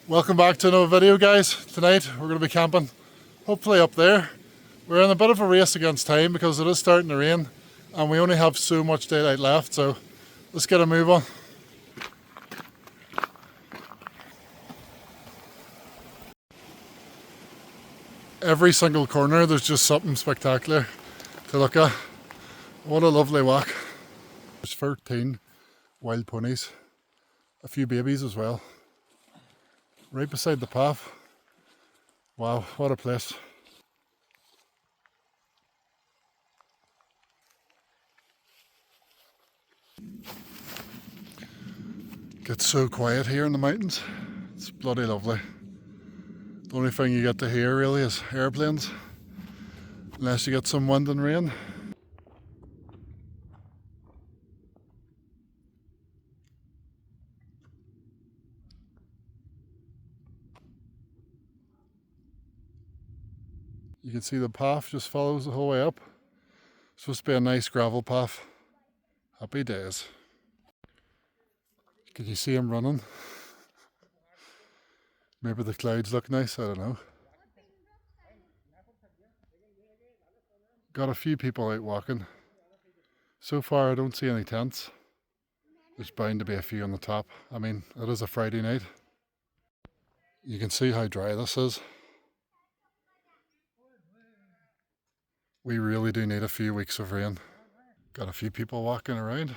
Welcome back to another video, guys. Tonight we're going to be camping, hopefully up there. We're in a bit of a race against time because it is starting to rain and we only have so much daylight left, so let's get a move on. Every single corner there's just something spectacular to look at. What a lovely walk. There's 13 wild ponies, a few babies as well, right beside the path. Wow, what a place. Gets so quiet here in the mountains. It's bloody lovely. The only thing you get to hear really is airplanes, unless you get some wind and rain. You can see the path just follows the whole way up. It's supposed to be a nice gravel path. Happy days. Can you see him running? Maybe the clouds look nice, I don't know. Got a few people out walking. So far I don't see any tents. There's bound to be a few on the top. I mean, it is a Friday night. You can see how dry this is. We really do need a few weeks of rain. Got a few people walking around.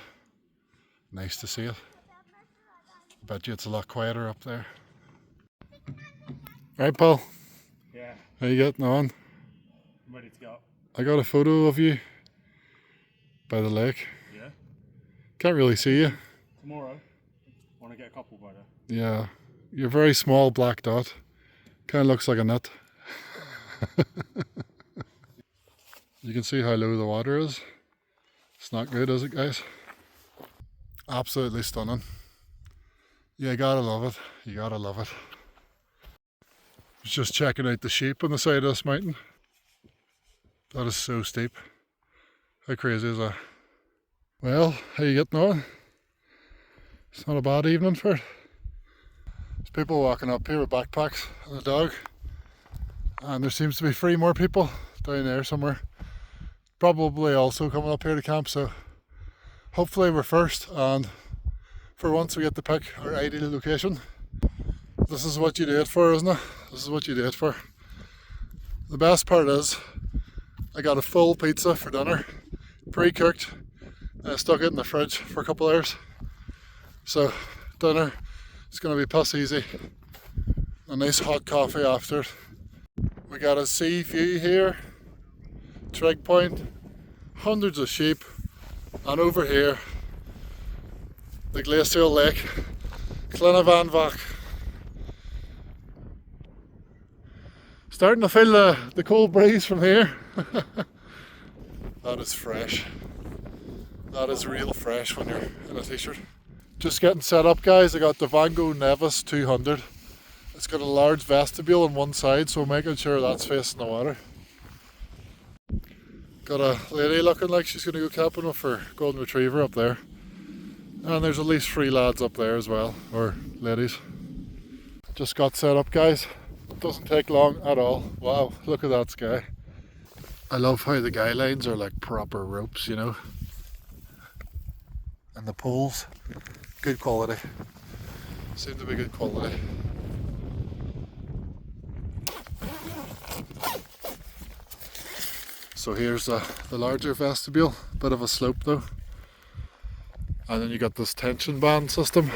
Nice to see it. Bet you it's a lot quieter up there. Right, Paul? Yeah. How you getting on? I'm ready to go. I got a photo of you by the lake. Yeah? Can't really see you. Tomorrow, want to get a couple by there. Yeah. You're a very small black dot. Kind of looks like a nut. You can see how low the water is. It's not good, is it, guys? Absolutely stunning. You gotta love it. You gotta love it. I was just checking out the sheep on the side of this mountain. That is so steep. How crazy is that? Well, how you getting on? It's not a bad evening for it. There's people walking up here with backpacks and a dog. And there seems to be 3 more people down there somewhere. Probably also coming up here to camp, so hopefully we're first, and for once we get to pick our ideal location. This is what you do it for, isn't it? This is what you do it for. The best part is I got a full pizza for dinner, pre-cooked, and I stuck it in the fridge for a couple hours. So dinner is going to be piss easy. A nice hot coffee after it. We got a sea view here, trig point, hundreds of sheep, and over here the glacial lake, Llyn Y Fan Fach. Starting to feel the cold breeze from here. That is fresh. That is real fresh when you're in a t-shirt. Just getting set up, guys. I got the Vango Nevis 200. It's got a large vestibule on one side, so making sure that's facing the water. Got a lady looking like she's going to go camping with her golden retriever up there. And there's at least 3 lads up there as well, or ladies. Just got set up, guys. It doesn't take long at all. Wow, look at that sky. I love how the guy lines are like proper ropes, you know. And the poles, good quality. Seem to be good quality. So here's the larger vestibule, bit of a slope though. And then you got this tension band system,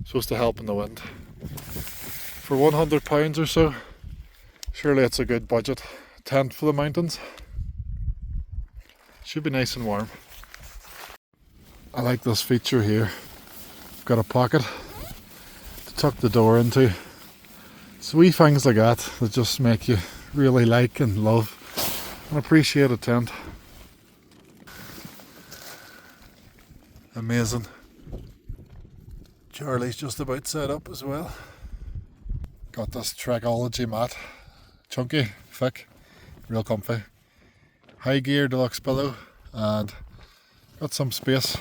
supposed to help in the wind. For £100 or so, surely it's a good budget tent for the mountains. Should be nice and warm. I like this feature here. I've got a pocket to tuck the door into. It's wee things like that that just make you really like and love and appreciate a tent. Amazing. Charlie's just about set up as well. Got this Trekology mat. Chunky, thick, real comfy. High gear deluxe pillow, and got some space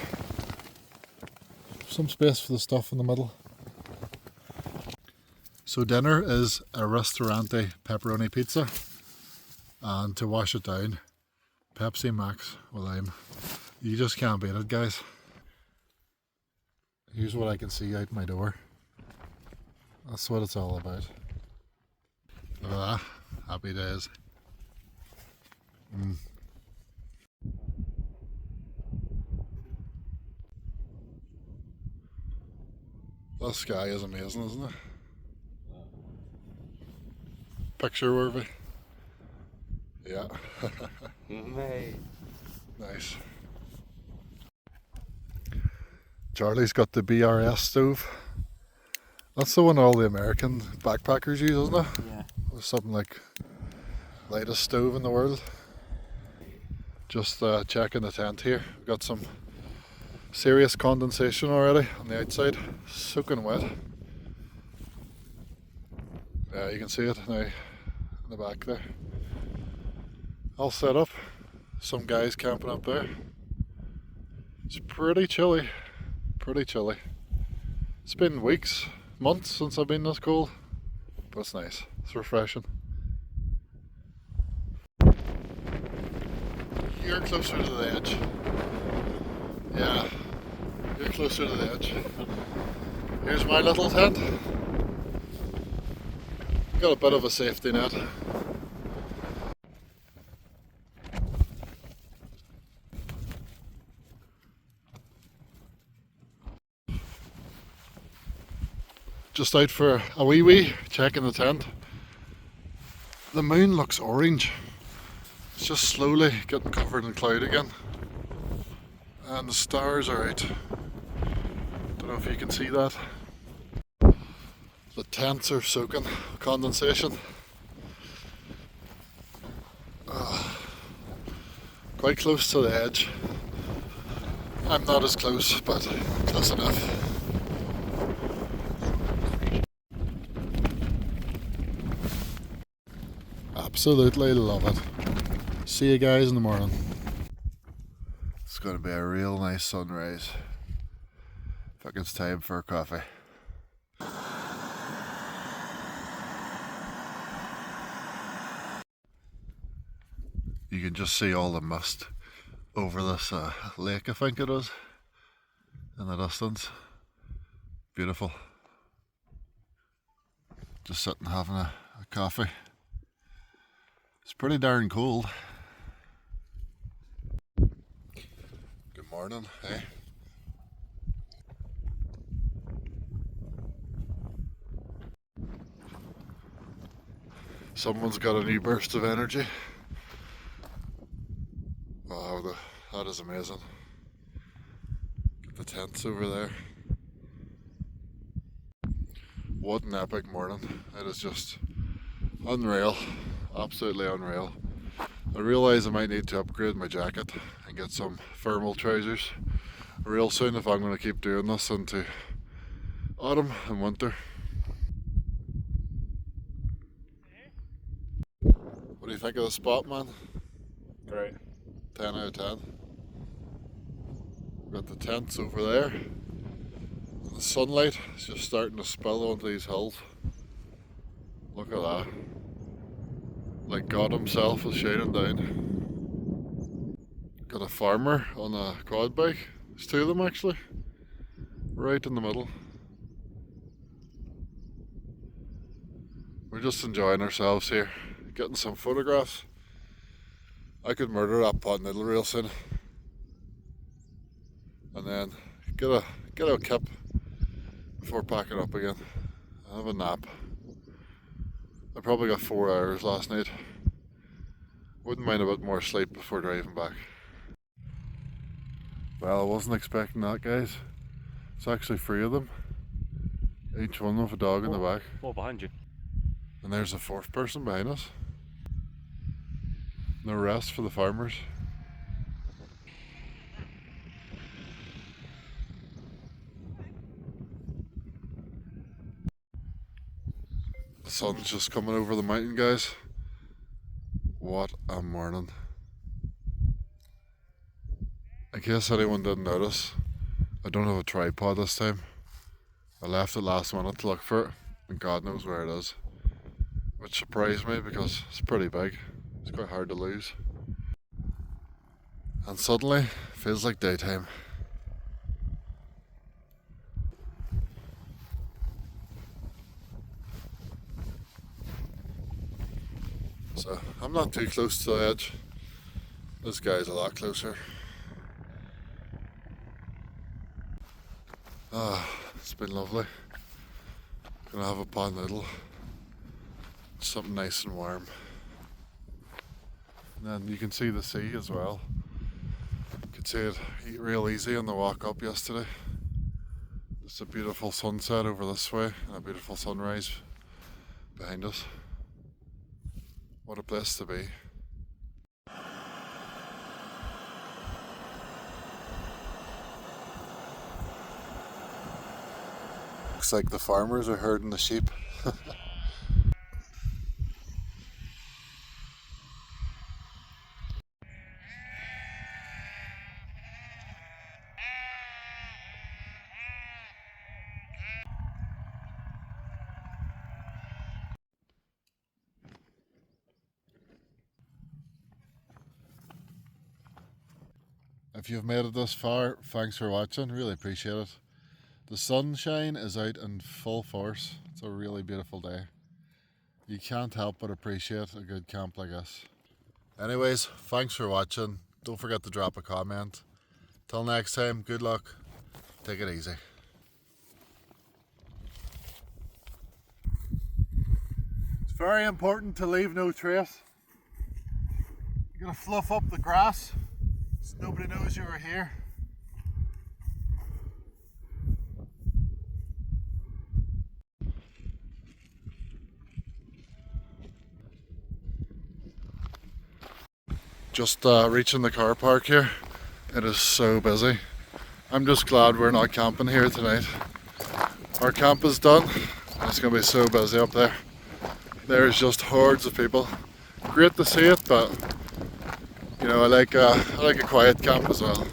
for the stuff in the middle. So dinner is a ristorante pepperoni pizza, and to wash it down, Pepsi Max with lime. You just can't beat it, guys. Here's what I can see out my door. That's what it's all about. Look at that. Happy days. The sky is amazing, isn't it? Picture worthy. Yeah. Mate. Nice. Charlie's got the BRS stove. That's the one all the American backpackers use, isn't it? Yeah. It's something like lightest stove in the world. Just checking the tent here. We've got some serious condensation already on the outside, soaking wet. Yeah, you can see it now in the back there. All set up. Some guys camping up there. It's pretty chilly. Pretty chilly. It's been weeks, months since I've been this cold, but it's nice. It's refreshing. You're closer to the edge. Yeah, you're closer to the edge. Here's my little tent. Got a bit of a safety net. Just out for a wee, checking the tent. The moon looks orange. It's just slowly getting covered in cloud again. And the stars are out. Don't know if you can see that. The tents are soaking condensation. Quite close to the edge. I'm not as close, but close enough. Absolutely love it. See you guys in the morning. It's going to be a real nice sunrise. I think it's time for a coffee. You can just see all the mist over this lake, I think it is, in the distance. Beautiful. Just sitting having a coffee. It's pretty darn cold. Good morning, hey. Someone's got a new burst of energy. Wow, that is amazing. Get the tents over there. What an epic morning. It is just unreal. Absolutely unreal. I realise I might need to upgrade my jacket and get some thermal trousers real soon if I'm going to keep doing this into autumn and winter. What do you think of the spot, man? Great. 10 out of 10. Got the tents over there. The sunlight is just starting to spill onto these hills. Look at that. Like God himself is shining down. Got a farmer on a quad bike. There's two of them actually. Right in the middle. We're just enjoying ourselves here. Getting some photographs. I could murder that pot noodle real soon. And then get a kip before packing up again. Have a nap. I probably got 4 hours last night. Wouldn't mind a bit more sleep before driving back. Well, I wasn't expecting that, guys. It's actually 3 of them. Each one with a dog in the back. What behind you? And there's a 4th person behind us. No rest for the farmers. The sun's just coming over the mountain, guys. What a morning. In case anyone didn't notice, I don't have a tripod this time. I left it last minute to look for it. and God knows where it is. Which surprised me because it's pretty big. It's quite hard to lose. And suddenly, feels like daytime. So, I'm not too close to the edge. This guy's a lot closer. Ah, it's been lovely. Gonna have a pot noodle. Something nice and warm. And then you can see the sea as well. You could see it real easy on the walk up yesterday. It's a beautiful sunset over this way and a beautiful sunrise behind us. What a place to be. Looks like the farmers are herding the sheep. If you've made it this far, thanks for watching, really appreciate it. The sunshine is out in full force. It's a really beautiful day. You can't help but appreciate a good camp like this. Anyways, thanks for watching. Don't forget to drop a comment. Till next time, good luck. Take it easy. It's very important to leave no trace. You're gonna fluff up the grass so nobody knows you were here. Just reaching the car park here. It is so busy. I'm just glad we're not camping here tonight. Our camp is done and it's going to be so busy up there. There's just hordes of people. Great to see it, but you know, I like a quiet camp as well.